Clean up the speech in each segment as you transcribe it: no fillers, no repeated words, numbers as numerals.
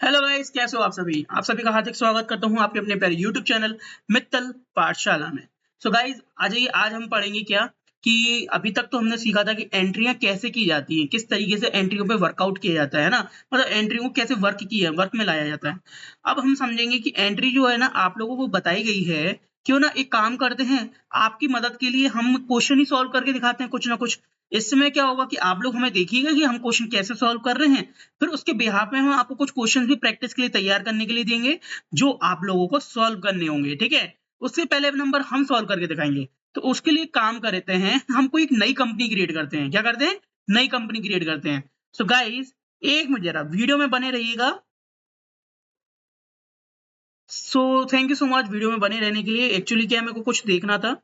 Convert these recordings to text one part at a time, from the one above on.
Hello guys, कैसे हो आप सभी का हार्दिक स्वागत करता हूं आपके अपने प्यारे यूट्यूब चैनल मित्तल पाठशाला में। सो गाइस, आज हम पढ़ेंगे क्या कि अभी तक तो हमने सीखा था कि एंट्रियां कैसे की जाती हैं, किस तरीके से एंट्रियों पे वर्कआउट किया जाता है ना, मतलब एंट्रियों को कैसे वर्क में लाया जाता है। अब हम समझेंगे कि एंट्री जो है ना आप लोगों को बताई गई है। क्यों ना एक काम करते हैं, आपकी मदद के लिए हम क्वेश्चन ही सॉल्व करके दिखाते हैं कुछ ना कुछ। इसमें क्या होगा कि आप लोग हमें देखिएगा कि हम क्वेश्चन कैसे सॉल्व कर रहे हैं, फिर उसके बिहाफ में हम आपको कुछ क्वेश्चंस भी प्रैक्टिस के लिए तैयार करने के लिए देंगे, जो आप लोगों को सॉल्व करने होंगे, ठीक है। उससे पहले नंबर हम सॉल्व करके दिखाएंगे। तो उसके लिए काम करते हैं, हम कोई एक नई कंपनी क्रिएट करते हैं। क्या करते हैं? नई कंपनी क्रिएट करते हैं। सो गाइस, एक मिनट जरा वीडियो में बने रहिएगा। So thank you so much video में बने रहने के लिए। एक्चुअली क्या है, मेरे को कुछ देखना था,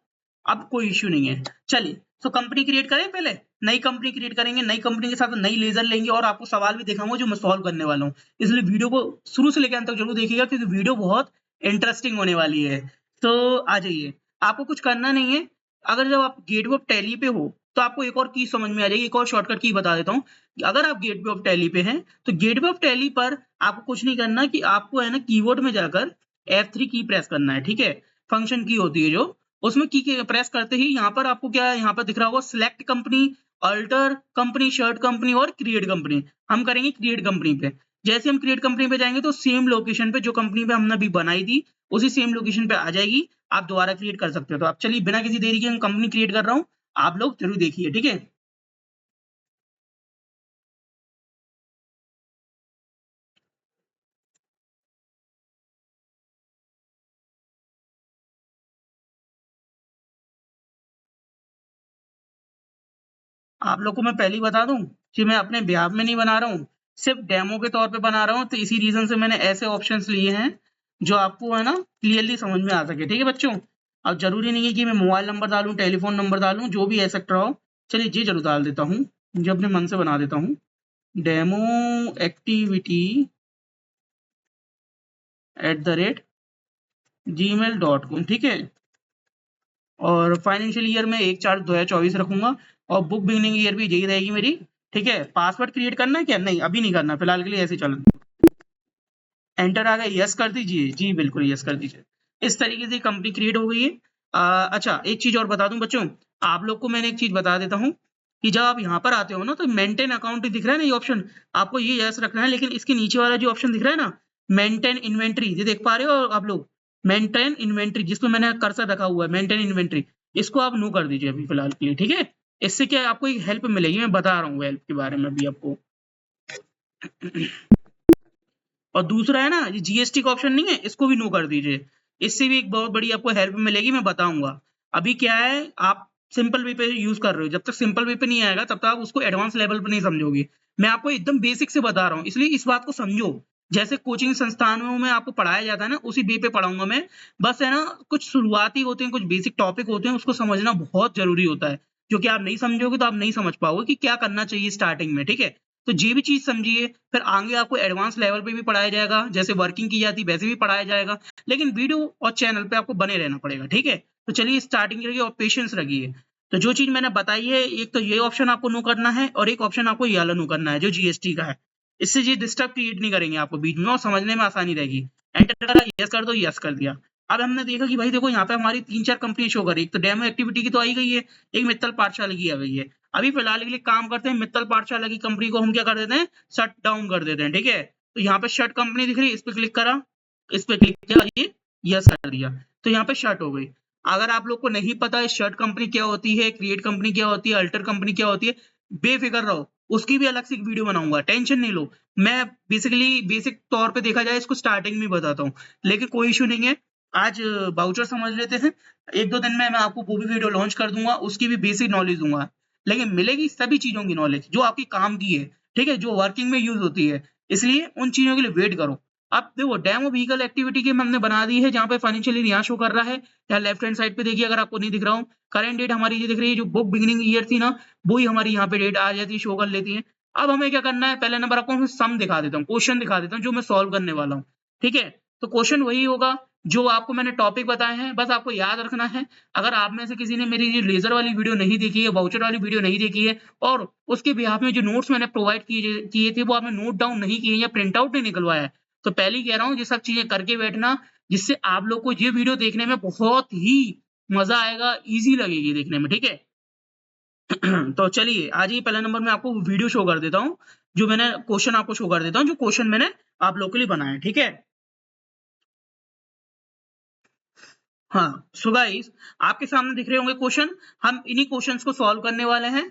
अब कोई इश्यू नहीं है। चलिए, तो कंपनी क्रिएट करें, पहले नई कंपनी क्रिएट करेंगे। नई कंपनी के साथ नई लेजर लेंगे और आपको सवाल भी दिखाऊंगा जो मैं सॉल्व करने वाला हूँ। इसलिए वीडियो को शुरू से लेकर अंत तक जरूर देखिएगा, क्योंकि वीडियो बहुत इंटरेस्टिंग होने वाली है। तो आ जाइए, आपको कुछ करना नहीं है। अगर जब आप गेटवे ऑफ टैली पे हो तो आपको एक और की समझ में आ जाएगी। एक और शॉर्टकट की बता देता हूँ। अगर आप गेटवे ऑफ टैली पे हैं तो गेटवे ऑफ टैली पर आपको कुछ नहीं करना, कि आपको है ना कीबोर्ड में जाकर F3 की प्रेस करना है, ठीक है। फंक्शन की होती है जो, उसमें की के प्रेस करते ही यहाँ पर आपको क्या है, यहाँ पर दिख रहा होगा select company, alter company, shirt company और क्रिएट कंपनी। हम करेंगे क्रिएट कंपनी पे। जैसे हम क्रिएट कंपनी पे जाएंगे तो सेम लोकेशन पे जो कंपनी पे हमने अभी बनाई थी, उसी सेम लोकेशन पे आ जाएगी। आप दोबारा क्रिएट कर सकते हो। तो आप चलिए, बिना किसी देरी के हम कंपनी क्रिएट कर रहा हूँ, आप लोग जरूर देखिए, ठीक है। आप लोग को मैं पहले ही बता दूं कि मैं अपने बिहाफ में नहीं बना रहा हूँ, सिर्फ डेमो के तौर पे बना रहा हूँ। तो इसी रीजन से मैंने ऐसे ऑप्शंस लिए हैं जो आपको है ना क्लियरली समझ में आ सके, ठीक है बच्चों। अब जरूरी नहीं है कि मैं मोबाइल नंबर डालूं, टेलीफोन नंबर डालूं, जो भी एक्सेट्रा हो। चलिए जी जरूर डाल देता हूँ, जो अपने मन से बना देता हूँ। डेमो एक्टिविटी @gmail.com, ठीक है। और फाइनेंशियल ईयर में 1/4/2024 रखूंगा। और बुक बिगनिंग ईयर भी यही रहेगी मेरी, ठीक है। पासवर्ड क्रिएट करना है क्या? नहीं, अभी नहीं करना, फिलहाल के लिए ऐसे चलना। एंटर आ गया, यस कर दीजिए। जी बिल्कुल यस कर दीजिए। इस तरीके से कंपनी क्रिएट हो गई है। अच्छा, एक चीज और बता दूं बच्चों, आप लोग को मैंने एक चीज बता देता हूँ कि जब आप यहाँ पर आते हो ना तो मेंटेन अकाउंट दिख रहा है ना, ये ऑप्शन आपको ये यस रखना है। लेकिन इसके नीचे वाला जो ऑप्शन दिख रहा है ना, मेंटेन इन्वेंट्री, ये देख पा रहे हो आप लोग? मेंटेन इन्वेंट्री, जिसमें मैंने कर्सर रखा हुआ है, मेंटेन इन्वेंट्री, इसको आप नो कर दीजिए अभी फिलहाल के लिए, ठीक है। इससे क्या है, आपको एक हेल्प मिलेगी, मैं बता रहा हूँ हेल्प के बारे में अभी आपको। और दूसरा है ना, ये जीएसटी का ऑप्शन नहीं है, इसको भी नो कर दीजिए। इससे भी एक बहुत बड़ी आपको हेल्प मिलेगी, मैं बताऊंगा। अभी क्या है, आप सिंपल वे पे यूज कर रहे हो, जब तक सिंपल वे पे नहीं आएगा तब तक आप उसको एडवांस लेवल पे नहीं समझोगे। मैं आपको एकदम बेसिक से बता रहा हूँ, इसलिए इस बात को समझो। जैसे कोचिंग संस्थानों में आपको पढ़ाया जाता है ना, उसी वे पे पढ़ाऊंगा मैं। बस है ना, कुछ शुरुआती होते हैं, कुछ बेसिक टॉपिक होते हैं, उसको समझना बहुत जरूरी होता है। जो कि आप नहीं समझोगे तो आप नहीं समझ पाओगे कि क्या करना चाहिए स्टार्टिंग में, ठीक है। तो ये भी चीज समझिए, फिर आगे आपको एडवांस लेवल पे भी पढ़ाया जाएगा, जैसे वर्किंग की जाती है वैसे भी पढ़ाया जाएगा। लेकिन वीडियो और चैनल पे आपको बने रहना पड़ेगा, ठीक है। तो चलिए स्टार्टिंग करिए और पेशेंस रखिए। तो जो चीज मैंने बताई है, एक तो ये ऑप्शन आपको नो करना है और एक ऑप्शन आपको ये वाला नो करना है जो जीएसटी का है। इससे ये डिस्टर्ब क्रिएट नहीं करेंगे आपको बीच में, और समझने में आसानी रहेगी। एंटर करा, यस कर दो, यस कर दिया। अब हमने देखा कि भाई देखो, यहाँ पे हमारी 3-4 कंपनी शो कर रही है। एक तो डेमो एक्टिविटी की तो आई गई है, एक मित्तल पाठशाला की आ गई है। अभी फिलहाल के लिए काम करते हैं, मित्तल पाठशाला की कंपनी को हम क्या कर देते हैं, शट डाउन कर देते हैं, ठीक है। तो यहाँ पे शट कंपनी दिख रही है, इस पे क्लिक करा, इस पे क्लिक किया, ये यस कर दिया। तो यहाँ पे शट हो गई। अगर आप लोग को नहीं पता है शर्ट कंपनी क्या होती है, क्रिएट कंपनी क्या होती है, अल्टर कंपनी क्या होती है, बेफिक्र रहो, उसकी भी अलग से एक वीडियो बनाऊंगा, टेंशन नहीं लो। मैं बेसिकली बेसिक तौर पे देखा जाए इसको स्टार्टिंग में बताता हूँ, लेकिन कोई इशू नहीं है। आज बाउचर समझ लेते हैं, 1-2 दिन में मैं आपको वो भी वीडियो लॉन्च कर दूंगा, उसकी भी बेसिक नॉलेज दूंगा। लेकिन मिलेगी सभी चीजों की नॉलेज जो आपकी काम की है, ठीक है, जो वर्किंग में यूज होती है। इसलिए उन चीजों के लिए वेट करो। अब देखो, डेमो व्हीकल एक्टिविटी की हमने बना दी है, जहाँ पे फाइनेंशियल यहाँ शो कर रहा है। यहाँ लेफ्ट हैंड साइड पे देखिए, अगर आपको नहीं दिख रहा हो, करंट डेट हमारी ये दिख रही है, जो बुक बिगिनिंग ईयर थी ना, वही हमारी यहाँ पे डेट आ जाती है, शो कर लेती है। अब हमें क्या करना है, पहले नंबर आपको मैं सम दिखा देता हूँ, क्वेश्चन दिखा देता हूँ जो मैं सॉल्व करने वाला हूँ, ठीक है। तो क्वेश्चन वही होगा जो आपको मैंने टॉपिक बताए हैं, बस आपको याद रखना है। अगर आप में से किसी ने मेरी ये लेजर वाली वीडियो नहीं देखी है, वाउचर वाली वीडियो नहीं देखी है, और उसके बिहाफ में जो नोट्स मैंने प्रोवाइड किए किए थे वो आपने नोट डाउन नहीं किए या प्रिंट आउट नहीं निकलवाया है, तो पहले ही कह रहा हूँ ये सब चीजें करके बैठना, जिससे आप लोग को ये वीडियो देखने में बहुत ही मजा आएगा, इजी लगेगी देखने में, ठीक है। तो चलिए आज ही पहला नंबर में आपको वीडियो शो कर देता हूँ, जो मैंने क्वेश्चन आपको शो कर देता हूँ, जो क्वेश्चन मैंने आप लोग के लिए बनाया है, ठीक है। हाँ, सो गाइस आपके सामने दिख रहे होंगे क्वेश्चन, हम इन्हीं क्वेश्चंस को सॉल्व करने वाले हैं।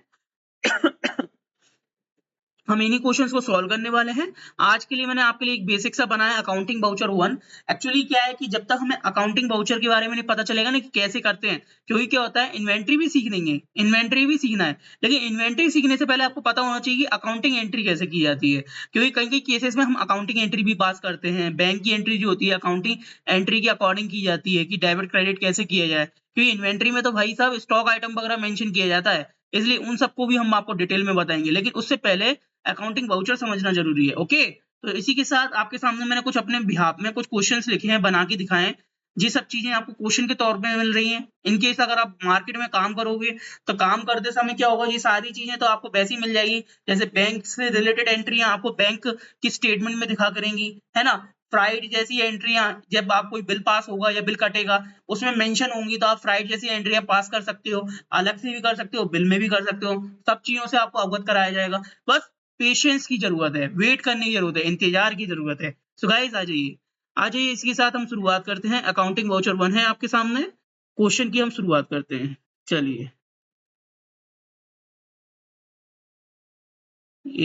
हम इन्हीं क्वेश्चंस को सॉल्व करने वाले हैं। आज के लिए मैंने आपके लिए एक बेसिक सा बनाया अकाउंटिंग वाउचर 1। एक्चुअली क्या है कि जब तक हमें अकाउंटिंग वाउचर के बारे में नहीं पता चलेगा ना कि कैसे करते हैं, क्योंकि क्या होता है इन्वेंट्री भी सीख लेंगे, इन्वेंट्री भी सीखना है, लेकिन इन्वेंट्री सीखने से पहले आपको पता होना चाहिए कि अकाउंटिंग एंट्री कैसे की जाती है, क्योंकि कई कई केसेस में हम अकाउंटिंग एंट्री भी पास करते हैं। बैंक की एंट्री जो होती है अकाउंटिंग एंट्री के अकॉर्डिंग की जाती है कि डेबिट क्रेडिट कैसे किया जाए, क्योंकि इन्वेंट्री में तो भाई साहब स्टॉक आइटम वगैरह मेंशन किया जाता है, इसलिए उन सबको भी हम आपको डिटेल में बताएंगे, लेकिन उससे पहले अकाउंटिंग वाउचर समझना जरूरी है। ओके, तो इसी के साथ आपके सामने मैंने कुछ अपने बिहाफ में कुछ क्वेश्चंस लिखे हैं, बना के दिखाएं। ये सब चीजें आपको क्वेश्चन के तौर पे मिल रही हैं। इनकेस अगर आप मार्केट में काम करोगे तो काम करते समय क्या होगा, ये सारी चीजें तो आपको वैसे ही मिल जाएगी, जैसे बैंक से रिलेटेड एंट्रियां आपको बैंक की स्टेटमेंट में दिखा करेंगी, है ना। फ्राइड जैसी एंट्रियां जब आप कोई बिल पास होगा या बिल कटेगा उसमें मेंशन होंगी, तो आप फ्राइड जैसी एंट्रियां पास कर सकते हो, अलग से भी कर सकते हो, बिल में भी कर सकते हो, सब चीजों से आपको अवगत कराया जाएगा। बस पेशेंस की जरूरत है, वेट करने की जरूरत है, इंतजार की जरूरत है। सो गाइस आ जाइए, आ जाइए, इसके साथ हम शुरुआत करते हैं। अकाउंटिंग वाउचर 1 है आपके सामने, क्वेश्चन की हम शुरुआत करते हैं। चलिए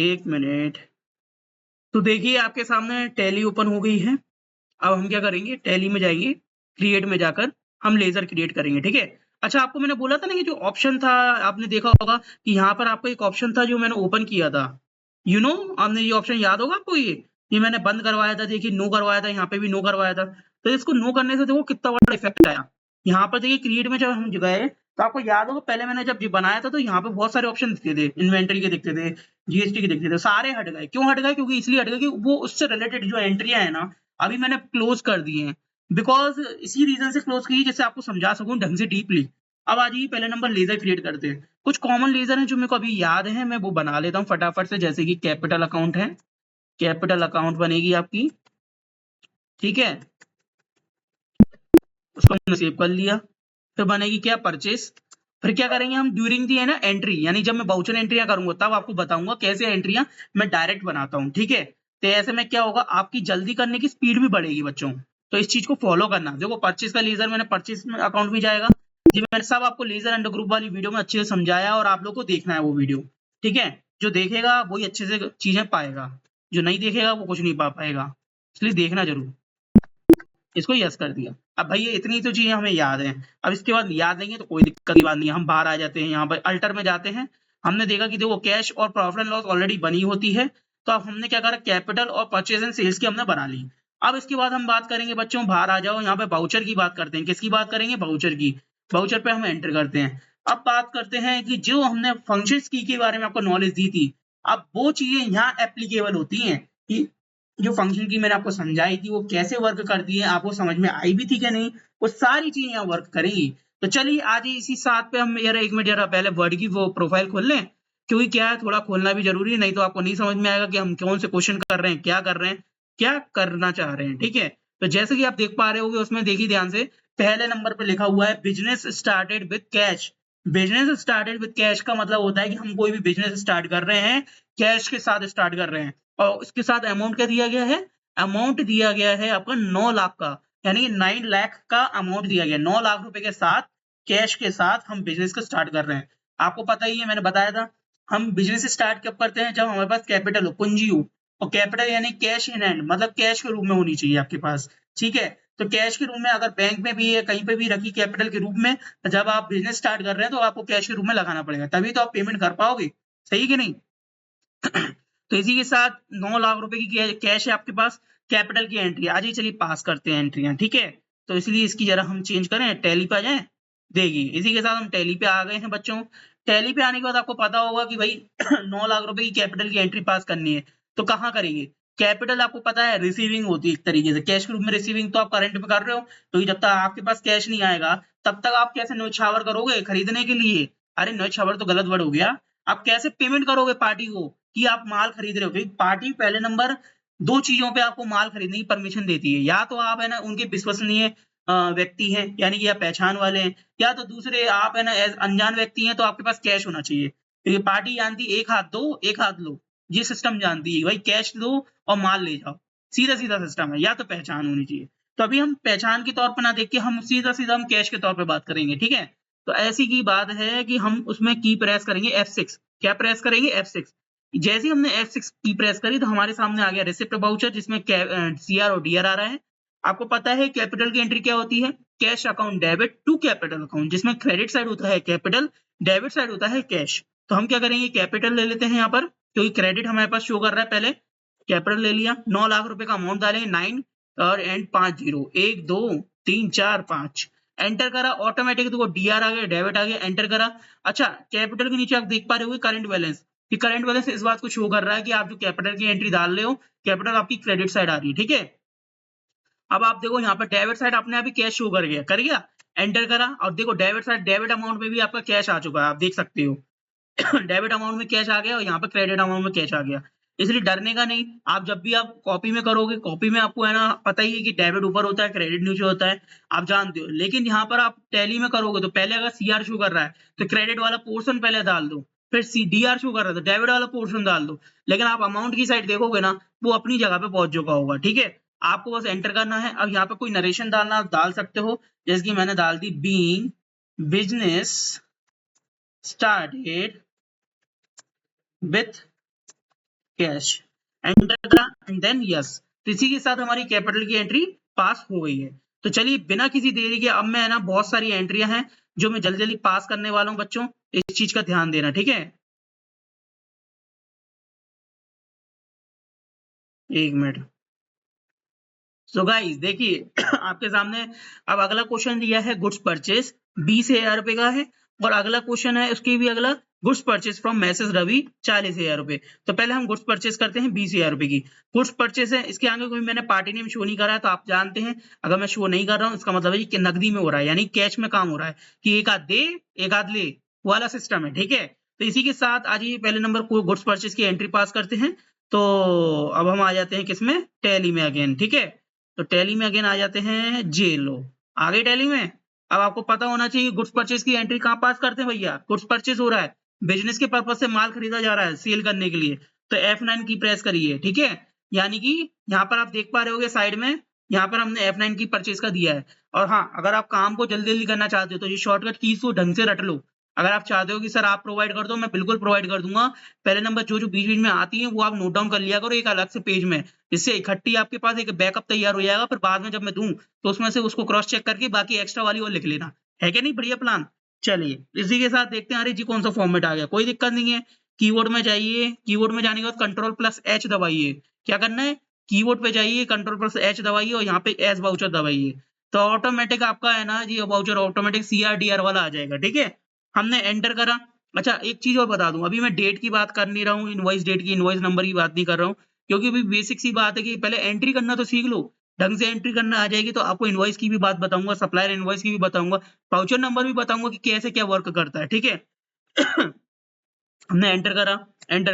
1 मिनट। तो देखिए आपके सामने टैली ओपन हो गई है। अब हम क्या करेंगे, टैली में जाएंगे, क्रिएट में जाकर हम लेजर क्रिएट करेंगे, ठीक है। अच्छा, आपको मैंने बोला था ना कि जो ऑप्शन था, आपने देखा होगा कि यहाँ पर आपको एक ऑप्शन था जो मैंने ओपन किया था, आपने ये ऑप्शन याद होगा आपको, ये मैंने बंद करवाया था, देखिए नो करवाया था, यहाँ पे भी नो करवाया था। तो इसको नो करने से देखो कितना बड़ा इफेक्ट आया। यहाँ पर देखिए क्रिएट में जब हम गए तो आपको याद होगा पहले मैंने जब ये बनाया था तो यहाँ पे बहुत सारे ऑप्शन दिखते थे, इन्वेंटरी के दिखते थे, जीएसटी के दिखते थे, सारे हट गए। क्यों हट गए? क्योंकि इसलिए हट गए कि वो उससे रिलेटेड जो एंट्रियां है ना अभी मैंने क्लोज कर दिए हैं, बिकॉज इसी रीजन से क्लोज की जिससे आपको समझा सकूं ढंग से डीपली। अब आ जाइए पहले नंबर लेजर क्रिएट करते हैं। कुछ कॉमन लेजर हैं जो मेरे को अभी याद है, मैं वो बना लेता हूँ फटाफट से। जैसे कि कैपिटल अकाउंट है, कैपिटल अकाउंट बनेगी आपकी, ठीक है, उसको हमने सेव कर लिया। फिर बनेगी क्या, परचेस। फिर क्या करेंगे हम, ड्यूरिंग दी है ना एंट्री, यानी जब मैं वाउचर एंट्रियां करूंगा तब आपको बताऊंगा कैसे एंट्रियां मैं डायरेक्ट बनाता हूँ, ठीक है। तो ऐसे में क्या होगा, आपकी जल्दी करने की स्पीड भी बढ़ेगी बच्चों। तो इस चीज को फॉलो करना। देखो परचेस का लेजर मैंने परचेस में अकाउंट में जाएगा, जी मैंने सब आपको लेजर अंडर ग्रुप वाली वीडियो में अच्छे से समझाया और आप लोग को देखना है वो वीडियो, ठीक है। जो देखेगा वही अच्छे से चीजें पाएगा, जो नहीं देखेगा वो कुछ नहीं पा पाएगा, इसलिए देखना जरूर। इसको यस कर दिया। अब भैया इतनी तो चीजें हमें याद हैं, अब इसके बाद याद नहीं है तो कोई दिक्कत की बात नहीं है। हम बाहर आ जाते हैं, यहाँ पर अल्टर में जाते हैं। हमने देखा कि देखो कैश और प्रॉफिट एंड लॉस ऑलरेडी बनी होती है, तो अब हमने क्या करा, कैपिटल और परचेज एंड सेल्स की हमने बना ली। अब इसके बाद हम बात करेंगे बच्चों, बाहर आ जाओ, यहाँ पे वाउचर की बात करते हैं। किसकी बात करेंगे, वाउचर की। वाउचर पे हम एंटर करते हैं। अब बात करते हैं कि जो हमने फंक्शंस की के बारे में आपको नॉलेज दी थी, अब वो चीजें यहाँ एप्लीकेबल होती हैं कि जो फंक्शन की मैंने आपको समझाई थी वो कैसे वर्क करती है, आपको समझ में आई भी थी क्या नहीं, वो सारी चीजें यहाँ वर्क करेंगी। तो चलिए आज ही इसी साथ पे हम यार 1 मिनट जरा पहले वर्ड की वो प्रोफाइल खोल लें, क्योंकि क्या है थोड़ा खोलना भी जरूरी है, नहीं तो आपको नहीं समझ में आएगा कि हम कौन से क्वेश्चन कर रहे हैं, क्या कर रहे हैं, क्या करना चाह रहे हैं, ठीक है। तो जैसे कि आप देख पा रहे होगे उसमें देखिए ध्यान से, पहले नंबर पे लिखा हुआ है business started with cash. Business started with cash का मतलब होता है कि हम कोई भी बिजनेस स्टार्ट कर रहे हैं, कैश के साथ स्टार्ट कर रहे हैं। और उसके साथ अमाउंट क्या दिया गया है, अमाउंट दिया गया है आपका 9 लाख का, यानी 9 लाख का अमाउंट दिया गया, 9 लाख रुपए के साथ, कैश के साथ हम बिजनेस को स्टार्ट कर रहे हैं। आपको पता ही है, मैंने बताया था, हम बिजनेस स्टार्ट कब करते हैं, जब हमारे पास कैपिटल हो, पूंजी हो। और कैपिटल यानी कैश इन हैंड, मतलब कैश के रूप में होनी चाहिए आपके पास, ठीक है। तो कैश के रूप में अगर बैंक में भी है, कहीं पे भी रखी कैपिटल के रूप में, तो जब आप बिजनेस स्टार्ट कर रहे हैं तो आपको कैश के रूप में लगाना पड़ेगा, तभी तो आप पेमेंट कर पाओगे, सही कि नहीं। तो इसी के साथ 9 लाख रुपए की कैश है आपके पास, कैपिटल की एंट्री। आज ही चलिए पास करते हैं एंट्रियां, ठीक है। तो इसलिए इसकी जरा हम चेंज करें, टैली पे आ जाएं। देखिए इसी के साथ हम टैली पे आ गए हैं बच्चों। टैली पे आने के बाद आपको पता होगा कि भाई 9 लाख रुपए की कैपिटल की एंट्री पास करनी है, तो कहाँ करेंगे। कैपिटल आपको पता है रिसीविंग होती है एक तरीके से, कैश के रूप में रिसीविंग तो आप करंट में कर रहे हो, तो जब तक आपके पास कैश नहीं आएगा तब तक आप कैसे न्योछावर करोगे खरीदने के लिए। अरे न्योछावर तो गलत वर्ड हो गया, आप कैसे पेमेंट करोगे पार्टी को कि आप माल खरीद रहे हो, क्योंकि पार्टी पहले नंबर दो चीजों पे आपको माल खरीदने की परमिशन देती है, या तो आप है ना उनके विश्वसनीय व्यक्ति हैं, यानी कि आप पहचान वाले हैं, या तो दूसरे आप है ना अनजान व्यक्ति हैं तो आपके पास कैश होना चाहिए। तो ये पार्टी जानती है एक हाथ दो एक हाथ लो, ये सिस्टम जानती है भाई, कैश लो और माल ले जाओ, सीधा सीधा सिस्टम है, या तो पहचान होनी चाहिए। तो अभी हम पहचान के तौर पर ना देख के हम सीधा सीधा हम कैश के तौर पर बात करेंगे, ठीक है। तो ऐसी की बात है कि हम उसमें की प्रेस करेंगे F6, क्या प्रेस करेंगे F6। जैसे ही हमने F6 की प्रेस करी तो हमारे सामने आ गया रिसिप्ट वाउचर, जिसमें CR और DR आ रहा है। आपको पता है कैपिटल की एंट्री क्या होती है, cash account debit to capital account, जिसमें क्रेडिट साइड होता है कैपिटल, डेबिट साइड होता है कैश। तो हम क्या करेंगे, कैपिटल ले लेते हैं यहाँ पर, क्योंकि क्रेडिट हमारे पास शो कर रहा है, पहले कैपिटल ले लिया, 9 लाख रुपए का अमाउंट डालेंगे, 9 और एंड 5 जीरो, 1 2 3 4 5, एंटर करा, ऑटोमेटिक देखो DR आ गया, डेबिट आ गया, एंटर करा। अच्छा, कैपिटल के नीचे आप देख पा रहे हो करंट बैलेंस, कि करंट बैलेंस इस बात को शो कर रहा है कि आप जो कैपिटल की एंट्री डाल रहे हो, कैपिटल आपकी क्रेडिट साइड आ रही है, ठीक है। अब आप देखो यहाँ पर डेबिट साइड अपने आप ही कैश शो कर गया, एंटर करा, और देखो डेबिट साइड, डेबिट अमाउंट में भी आपका कैश आ चुका है, आप देख सकते हो। डेबिट अमाउंट में कैश आ गया और यहाँ पर क्रेडिट अमाउंट में कैश आ गया, इसलिए डरने का नहीं। आप जब भी आप कॉपी में करोगे, कॉपी में आपको है ना पता ही है कि डेबिट ऊपर होता है, क्रेडिट नीचे होता है, आप जानते हो। लेकिन यहाँ पर आप टैली में करोगे तो पहले अगर CR शो कर रहा है तो क्रेडिट वाला पोर्शन पहले डाल दो, फिर DR शो कर रहा है तो डेबिट वाला पोर्शन डाल दो। लेकिन आप अमाउंट की साइड देखोगे ना, वो अपनी जगह पे पहुंच चुका होगा, ठीक है। आपको बस एंटर करना है। अब यहाँ पे कोई नरेशन डालना आप डाल सकते हो, जैसे कि मैंने डाल दी, being business started with cash, enter करा एंड देन यस। तो इसी के साथ हमारी कैपिटल की एंट्री पास हो गई है। तो चलिए बिना किसी देरी के, अब मैं ना बहुत सारी एंट्रियां हैं जो मैं जल्दी जल्दी पास करने वाला हूं बच्चों, इस चीज का ध्यान देना, ठीक है। एक मिनट। सो गाइस देखिए आपके सामने अब अगला क्वेश्चन दिया है, गुड्स परचेज 20,000 रुपए का है, और अगला क्वेश्चन है उसके भी अगला, goods purchase from messrs Ravi 40,000 रुपए। तो पहले हम गुड्स परचेज करते हैं 20,000 रुपए की। गुड्स परचेज है, इसके आगे कोई मैंने पार्टी नेम शो नहीं करा है, तो आप जानते हैं अगर मैं शो नहीं कर रहा हूँ इसका मतलब है कि नकदी में हो रहा है, यानी कैश में काम हो रहा है, कि एक आध दे एक आध ले वाला सिस्टम है, ठीक है। तो इसी के साथ आज ये पहले नंबर को गुड्स परचेज की एंट्री पास करते हैं। तो अब हम आ जाते हैं किसमें, टैली में अगेन, ठीक है। तो टैली में अगेन आ जाते हैं, जे लो आ गए टैली में। अब आपको पता होना चाहिए गुड्स परचेज की एंट्री कहाँ पास करते हैं भैया, गुड्स परचेज हो रहा है, बिजनेस के पर्पज से माल खरीदा जा रहा है सेल करने के लिए, तो F9 की प्रेस करिए, ठीक है। यानी कि यहाँ पर आप देख पा रहे होगे साइड में, यहाँ पर हमने F9 की परचेज का दिया है। और हाँ, अगर आप काम को जल्दी जल्दी करना चाहते हो तो ये शॉर्टकट कीज को ढंग से रट लो। अगर आप चाहते हो कि सर आप प्रोवाइड कर दो, मैं बिल्कुल प्रोवाइड कर दूंगा। पहले नंबर जो बीच बीच में आती है वो आप नोट डाउन कर लिया करो एक अलग से पेज में, जिससे इकट्ठी आपके पास एक बैकअप तैयार हो जाएगा, फिर बाद में जब मैं दूं तो उसमें से उसको क्रॉस चेक करके बाकी एक्स्ट्रा वाली और लिख लेना, है क्या नहीं, बढ़िया प्लान। चलिए इसी के साथ देखते हैं, अरे जी कौन सा फॉर्मेट आ गया, कोई दिक्कत नहीं है। कीबोर्ड में जाइए, कीबोर्ड में जाने के बाद Ctrl+H दबाइए, क्या करना है, कीबोर्ड पे जाइए, Ctrl+H दबाइए और यहाँ पे एस वाउचर दबाइए, तो ऑटोमेटिक आपका है ना जी वाउचर ऑटोमेटिक CR DR वाला आ जाएगा, ठीक है। हमने एंटर करा। अच्छा एक चीज और बता दूं, अभी मैं डेट की बात कर नहीं रहा हूँ, इनवॉइस डेट की, इनवॉइस नंबर की बात नहीं कर रहा हूँ, क्योंकि अभी बेसिक सी बात है कि पहले एंट्री करना तो सीख लो, ढंग से एंट्री करना आ जाएगी तो आपको इनवॉइस की भी बात बताऊंगा, सप्लायर इनवॉइस की भी बताऊंगा, वाउचर नंबर भी बताऊंगा कि कैसे क्या वर्क करता है, ठीक है। हमने एंटर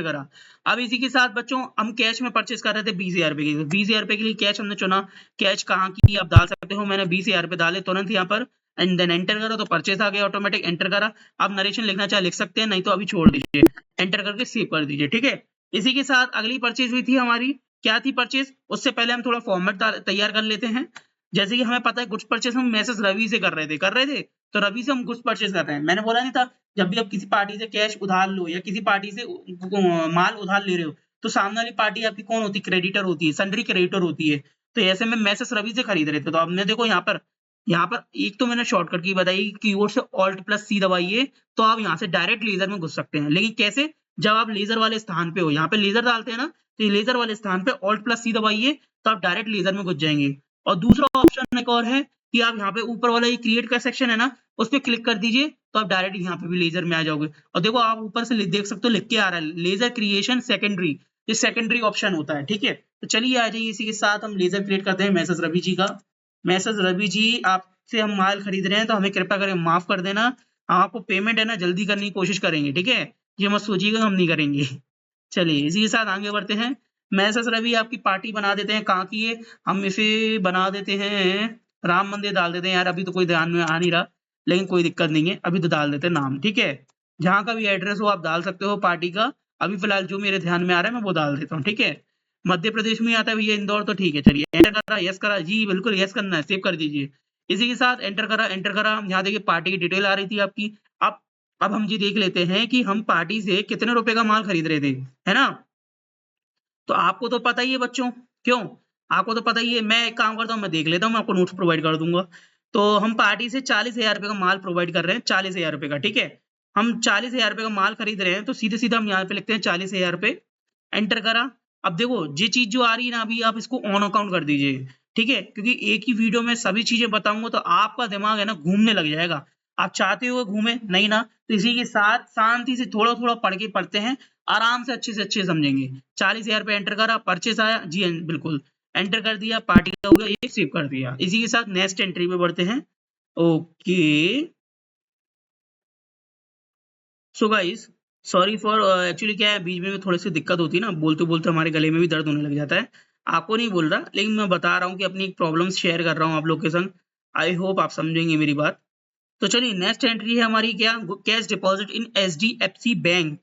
करा। अब इसी के साथ बच्चों हम कैश में परचेज कर रहे थे 20,000 रुपए की, तो 20,000 रुपए के लिए कैश हमने चुना। कैश कहाँ की आप डाल सकते हो, मैंने 20,000 रुपए डाले तुरंत यहाँ पर, एंड देन एंटर करो तो परचेज आ गया ऑटोमेटिक, एंटर करा। आप नरेशन लिखना चाहे लिख सकते हैं, नहीं तो अभी छोड़ दीजिए, एंटर करके सेव कर दीजिए, ठीक है। इसी के साथ अगली परचेज हुई थी हमारी, क्या थी परचेज, उससे पहले हम थोड़ा फॉर्मेट तैयार कर लेते हैं। जैसे कि हमें पता है गुड्स परचेज हम मैसेज रवि से कर रहे थे, तो रवि से हम गुड्स परचेज कर रहे हैं। मैंने बोला नहीं था जब भी आप किसी पार्टी से कैश उधार लो या किसी पार्टी से माल उधार ले रहे हो, तो सामने वाली पार्टी आपकी कौन होती है, क्रेडिटर होती है, सन्ड्री क्रेडिटर होती है। तो ऐसे में मैसेज रवि से खरीद रहे थे, तो आपने देखो यहाँ पर एक तो मैंने शॉर्टकट की बताई, कीबोर्ड से Alt+C दबाइए तो आप यहाँ से डायरेक्ट लेजर में घुस सकते हैं। लेकिन कैसे, जब आप लेजर वाले स्थान पे हो, यहाँ पे लेजर डालते हैं ना, तो लेजर वाले स्थान पे Alt+C दबाइए तो आप डायरेक्ट लेजर में घुस जाएंगे। और दूसरा ऑप्शन एक और है कि आप यहाँ पे ऊपर वाला ये क्रिएट का सेक्शन है ना, उस पर क्लिक कर दीजिए तो आप डायरेक्ट यहाँ पे भी लेजर में आ जाओगे। और देखो आप ऊपर से देख सकते हो लिख के आ रहा है लेजर क्रिएशन सेकेंडरी, ये सेकेंडरी ऑप्शन होता है, ठीक है। तो चलिए आ जाइए, इसी के साथ हम लेजर क्रिएट करते हैं मैसेज रवि जी का। मैसेज रवि जी, आपसे हम माल खरीद रहे हैं तो हमें कृपया करके माफ कर देना, हम आपको पेमेंट है ना जल्दी करने की कोशिश करेंगे, ठीक है। ये मत सोचिएगा हम नहीं करेंगे। चलिए इसी के साथ आगे बढ़ते हैं। मैं सर रवि आपकी पार्टी बना देते हैं, कहाँ की है, हम इसे बना देते हैं राम मंदिर डाल देते हैं यार, अभी तो कोई ध्यान में आ नहीं रहा, लेकिन कोई दिक्कत नहीं है, अभी तो डाल देते हैं नाम, ठीक है। जहाँ का भी एड्रेस हो आप डाल सकते हो पार्टी का, अभी फिलहाल जो मेरे ध्यान में आ रहा है मैं वो डाल देता हूँ, ठीक है। मध्य प्रदेश में आता है भैया इंदौर, तो ठीक है, चलिए एंटर करा, यस करा जी, बिल्कुल यस करना है, सेव कर दीजिए। इसी के साथ एंटर करा, एंटर करा, यहाँ देखिए पार्टी की डिटेल आ रही थी आपकी। अब अब हम ये देख लेते हैं कि हम पार्टी से कितने रुपए का माल खरीद रहे थे, है ना। तो आपको तो पता ही है बच्चों, क्यों, आपको तो पता ही है। मैं एक काम करता हूँ, मैं देख लेता हूँ, मैं आपको नोट्स प्रोवाइड कर दूंगा। तो हम पार्टी से 40,000 रुपए का माल प्रोवाइड कर रहे हैं, 40,000 रुपए का, ठीक है। हम 40,000 रुपए का माल खरीद रहे हैं, तो सीधे सीधा हम यहाँ पे लिखते हैं 40,000 रुपए, एंटर करा। अब देखो ये चीज जो आ रही है ना, अभी आप इसको ऑन अकाउंट कर दीजिए, ठीक है, क्योंकि एक ही वीडियो में सभी चीजें बताऊंगा तो आपका दिमाग है ना घूमने लग जाएगा। आप चाहते हो घूमे नहीं ना, तो इसी के साथ शांति से थोड़ा थोड़ा पढ़ के पढ़ते हैं, आराम से अच्छे समझेंगे। 40,000 रुपए एंटर करा, परचेस आया जी, बिल्कुल एंटर कर दिया, पार्टी का हो गया, ये सेव कर दिया। इसी के साथ नेक्स्ट एंट्री पे बढ़ते हैं। Okay, so guys, sorry for, actually क्या है, बीच में थोड़ी सी दिक्कत होती है ना, बोलते बोलते हमारे गले में भी दर्द होने लग जाता है। आपको नहीं बोल रहा, लेकिन मैं बता रहा हूँ कि अपनी प्रॉब्लम्स शेयर कर रहा हूँ आप लोग के संग। आई होप आप समझेंगे मेरी बात। तो चलिए नेक्स्ट एंट्री है हमारी, क्या, cash deposit in HDFC bank.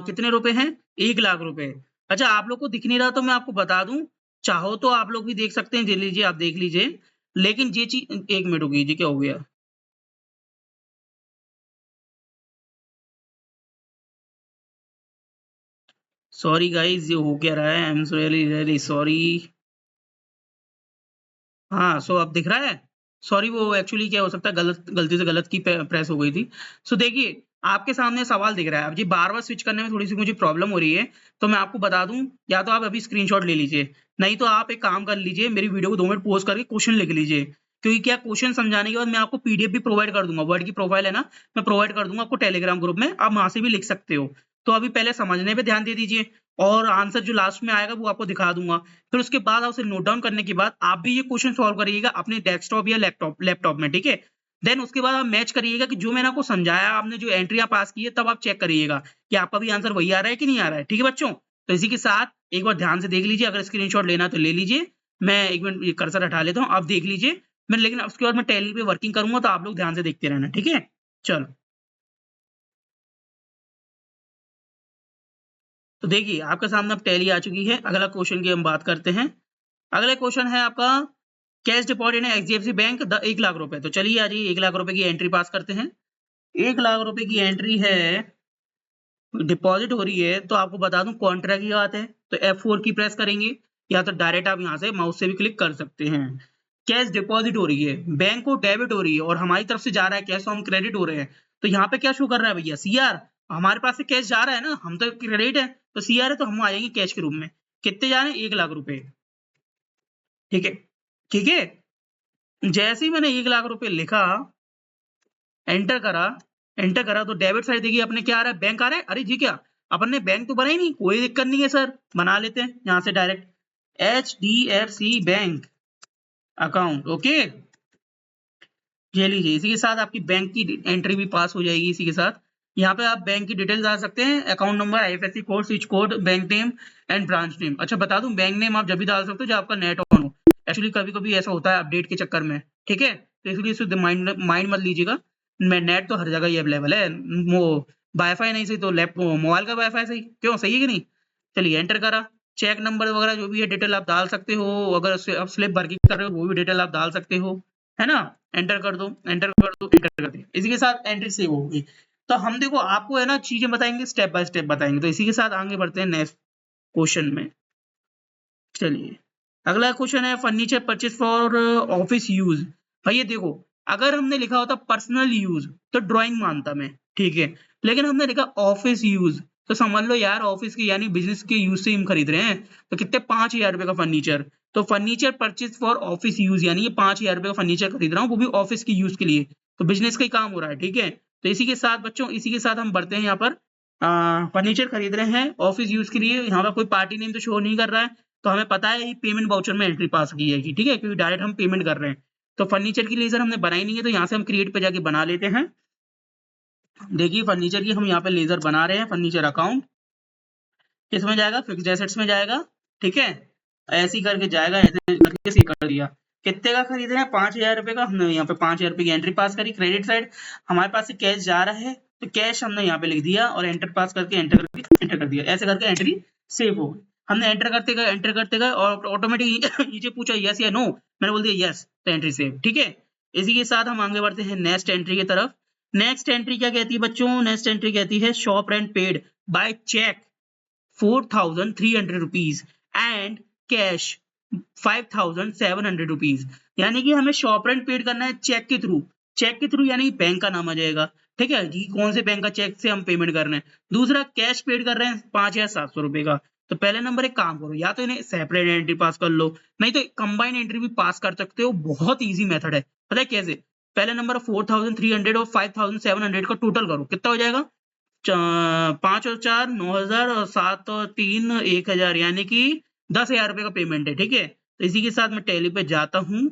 कितने रुपए हैं, 1 लाख रुपए। अच्छा, आप लोग को दिख नहीं रहा तो मैं आपको बता दूं, चाहो तो आप लोग भी देख सकते हैं, दे लीजिए, आप देख लीजिए। लेकिन ये चीज, एक मिनट रुकिए जी, क्या हो गया, सॉरी गाइज, ये हो क्या रहा है, I am really really sorry. हाँ, सो अब दिख रहा है। सॉरी, वो एक्चुअली क्या हो सकता है, गलती से गलत की प्रेस हो गई थी। सो देखिए, आपके सामने सवाल दिख रहा है, अब जी बार बार स्विच करने में थोड़ी सी मुझे प्रॉब्लम हो रही है, तो मैं आपको बता दूं, या तो आप अभी स्क्रीनशॉट ले लीजिए, नहीं तो आप एक काम कर लीजिए, मेरी वीडियो को 2 मिनट पॉज करके क्वेश्चन लिख लीजिए, क्योंकि क्या, क्वेश्चन समझाने के बाद मैं आपको पीडीएफ भी प्रोवाइड कर दूंगा, वर्ड की प्रोफाइल है ना, मैं प्रोवाइड कर दूंगा आपको टेलीग्राम ग्रुप में, आप वहां से भी लिख सकते हो। तो अभी पहले समझने पे ध्यान दे दीजिए, और आंसर जो लास्ट में आएगा वो आपको दिखा दूंगा। फिर उसके बाद आप उसे नोट डाउन करने के बाद आप भी ये क्वेश्चन सॉल्व करिएगा अपने डेस्कटॉप या लैपटॉप लैपटॉप में, ठीक है। देन उसके बाद आप मैच करिएगा कि जो मैंने आपको समझाया, आपने जो एंट्रियां पास की है, तब आप चेक करिएगा कि आपका भी आंसर वही आ रहा है कि नहीं आ रहा है, ठीक है बच्चों। तो इसी के साथ एक बार ध्यान से देख लीजिए, अगर स्क्रीनशॉट लेना है तो ले लीजिए। मैं एक मिनट ये कर्सर हटा लेता हूँ, आप देख लीजिए। मैं लेकिन उसके बाद मैं टैली पे वर्किंग करूंगा, तो आप लोग ध्यान से देखते रहना, ठीक है। चलो, तो देखिए आपके सामने अब टैली आ चुकी है। अगला क्वेश्चन की हम बात करते हैं। अगला क्वेश्चन है आपका, कैश डिपॉजिट है एचडीएफसी बैंक 1 लाख रुपए। तो चलिए आज 1 लाख रुपए की एंट्री पास करते हैं। 1 लाख रुपए की एंट्री है, डिपॉजिट हो रही है, तो आपको बता दूं कॉन्ट्रा की बात है, तो F4 की प्रेस करेंगे, या तो डायरेक्ट आप यहाँ से माउस से भी क्लिक कर सकते हैं। कैश डिपॉजिट हो रही है, बैंक को डेबिट हो रही है, और हमारी तरफ से जा रहा है कैश, तो हम क्रेडिट हो रहे हैं। तो यहाँ पे क्या शो कर रहा है भैया, सीआर। हमारे पास से कैश जा रहा है ना, हम तो क्रेडिट है, तो सीआर है, तो हम आ जाएंगे कैश के रूप में। कितने जा रहे हैं, 1 लाख रुपए, ठीक है, ठीक है। जैसे ही मैंने 1 लाख रुपए लिखा, एंटर करा, एंटर करा, तो डेबिट साइड देखिए अपने क्या आ रहा है, बैंक आ रहा है। अरे जी, क्या अपन ने बैंक तो बना ही नहीं, कोई दिक्कत नहीं है सर, बना लेते हैं यहाँ से direct, HDFC bank account, okay. ये लीजिए, इसी के साथ आपकी बैंक की एंट्री भी पास हो जाएगी। इसी के साथ यहाँ पे आप बैंक की डिटेल्स डाल सकते हैं, account number, IFSC code, switch code, bank name and branch name. अच्छा बता दूं, बैंक नेम आप जब भी डाल सकते हो जब आपका नेट ऑन हो। एक्चुअली कभी कभी ऐसा होता है अपडेट के चक्कर में, ठीक है, तो इसलिए इसे माइंड माइंड मत लीजिएगा। मैं नेट तो हर जगह ही अवेलेबल है, वो वाईफाई नहीं सही तो लैपटॉप मोबाइल का वाईफाई सही, क्यों, सही है कि नहीं। चलिए एंटर करा, चेक नंबर वगैरह जो भी है डिटेल आप डाल सकते हो, अगर आप स्लिप वर्किंग कर रहे हो वो भी डिटेल आप डाल सकते हो, है ना। एंटर कर दो, एंटर कर दो, एंटर कर दिया, इसी के साथ एंट्री सेव होगी। तो हम देखो आपको है ना चीजें बताएंगे, स्टेप बाय स्टेप बताएंगे। तो इसी के साथ आगे बढ़ते हैं नेक्स्ट क्वेश्चन में। चलिए, अगला क्वेश्चन है, furniture purchase for office use. भाई ये देखो, अगर हमने लिखा होता पर्सनल यूज तो ड्राइंग मानता मैं, ठीक है, लेकिन हमने लिखा ऑफिस यूज, तो समझ लो यार ऑफिस के यानी बिजनेस के यूज से हम खरीद रहे हैं। तो कितने, 5,000 रुपए का फर्नीचर। तो furniture purchase for office use, यानी ये 5,000 रुपए का फर्नीचर खरीद रहा हूँ, वो भी ऑफिस के यूज के लिए, तो बिजनेस का ही काम हो रहा है, ठीक है। तो इसी के साथ बच्चों, इसी के साथ हम बढ़ते हैं यहाँ पर, फर्नीचर खरीद रहे हैं ऑफिस यूज के लिए, यहाँ पर कोई पार्टी नेम तो शो नहीं कर रहा है, तो हमें पता है ये पेमेंट वाउचर में एंट्री पास की जाएगी, ठीक है, क्योंकि डायरेक्ट हम पेमेंट कर रहे हैं। तो फर्नीचर की लेजर हमने बनाई नहीं है, तो यहाँ से हम क्रिएट पे जाके बना लेते हैं। देखिए फर्नीचर की हम यहाँ पे लेजर बना रहे हैं, फर्नीचर अकाउंट किस में जाएगा, फिक्स्ड एसेट्स में जाएगा, ठीक है, ऐसे ही करके जाएगा, ऐसे करके सी कर दिया। कितने का खरीद रहे हैं? 5,000 रुपए का। हमने यहाँ पे 5,000 रुपए की एंट्री पास करी। क्रेडिट साइड हमारे पास से कैश जा रहा है, तो कैश हमने यहाँ पे लिख दिया और एंटर पास करके एंटर कर दिया। ऐसे करके एंट्री सेव हो गई। हमने एंटर करते गए और ऑटोमेटिक नीचे पूछा यस या नो, मैंने बोल दिया यस, तो एंट्री सेव। ठीक है, इसी के साथ हम आगे बढ़ते हैं नेक्स्ट एंट्री की तरफ। नेक्स्ट एंट्री क्या कहती है बच्चों? नेक्स्ट एंट्री कहती है shop rent paid by cheque 4,300 rupees and cash 5,700 rupees. यानी कि हमें शॉप रेंट पेड करना है चेक के थ्रू। चेक के थ्रू यानी बैंक का नाम आ जाएगा। ठीक है जी, कौन से बैंक का चेक से हम पेमेंट कर रहे हैं। दूसरा कैश पेड कर रहे हैं 5,700 रुपए का। तो पहले नंबर एक काम करो, या तो इन्हें सेपरेट एंट्री पास कर लो, नहीं तो कंबाइन एंट्री भी पास कर सकते हो। बहुत ईजी मेथड है, पता है कैसे? पहले नंबर 4,300 और 5,700 का टोटल करो, कितना हो जाएगा? 5 और 4 9,000 और 7 और 3 1,000, यानी कि 10,000 रुपए का पेमेंट है। ठीक है, तो इसी के साथ मैं टैली पे जाता हूँ,